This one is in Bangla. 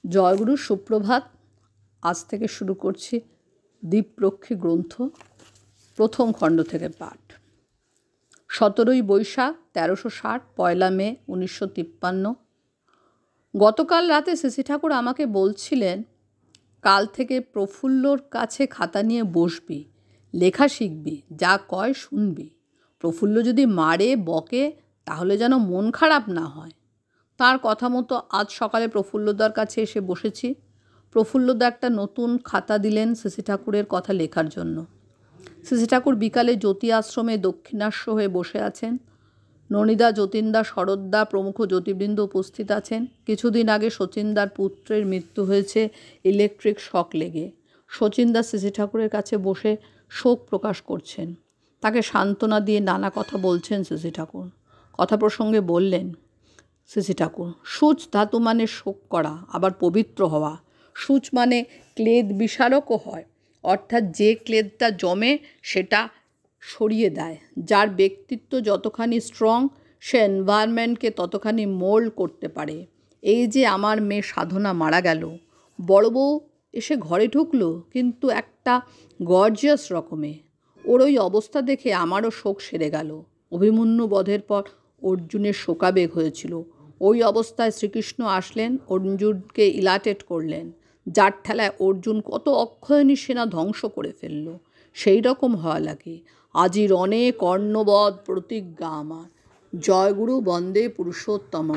জয়গুরু সুপ্রভাত। আজ থেকে শুরু করছি দীপরক্ষী গ্রন্থ প্রথম খণ্ড থেকে পাঠ। 17ই বৈশাখ 1360, 1 মে 1953। গতকাল রাতে সিসি ঠাকুর আমাকে বলছিলেন, কাল থেকে প্রফুল্লর কাছে খাতা নিয়ে বসবি, লেখা শিখবি, যা কয় শুনবি। প্রফুল্ল যদি মারে বকে তাহলে যেন মন খারাপ না হয়। তার কথা মতো আজ সকালে প্রফুল্লদার কাছে এসে বসেছি। প্রফুল্লদা একটা নতুন খাতা দিলেন সিসি ঠাকুরের কথা লেখার জন্য। সিসি ঠাকুর বিকালে জ্যোতি আশ্রমে দক্ষিণাস্য হয়ে বসে আছেন। ননিদা, যতীনদা, শরৎদা প্রমুখ জ্যোতিবৃন্দ উপস্থিত আছেন। কিছুদিন আগে শচীনদার পুত্রের মৃত্যু হয়েছে ইলেকট্রিক শক লেগে। শচীনদা সিসি ঠাকুরের কাছে বসে শোক প্রকাশ করছেন। তাকে সান্ত্বনা দিয়ে নানা কথা বলছেন সিসি ঠাকুর। কথা প্রসঙ্গে বললেন সিসি ঠাকুর, সূচ ধাতু মানে শোক করা, আবার পবিত্র হওয়া। সূচ মানে ক্লেদ বিসারকও হয়, অর্থাৎ যে ক্লেদটা জমে সেটা সরিয়ে দেয়। যার ব্যক্তিত্ব যতখানি স্ট্রং, সে এনভায়রনমেন্টকে ততখানি মোল্ড করতে পারে। এই যে আমার মেয়ে সাধনা মারা গেল, বড় বউ এসে ঘরে ঢুকলো, কিন্তু একটা গর্জিয়াস রকমে। ওর ওই অবস্থা দেখে আমারও শোক সেরে গেল। অভিমন্যু বধের পর অর্জুনের শোকাবেগ হয়েছিল। ওই অবস্থায় শ্রীকৃষ্ণ আসলেন, অর্জুনকে ইলাটেট করলেন, যার ঠেলায় অর্জুন কত অক্ষয়ণী সেনা ধ্বংস করে ফেলল। সেই রকম হওয়া লাগে। আজির অনেক কর্ণবধ প্রতিজ্ঞা আমার। জয়গুরু বন্দে পুরুষোত্তম।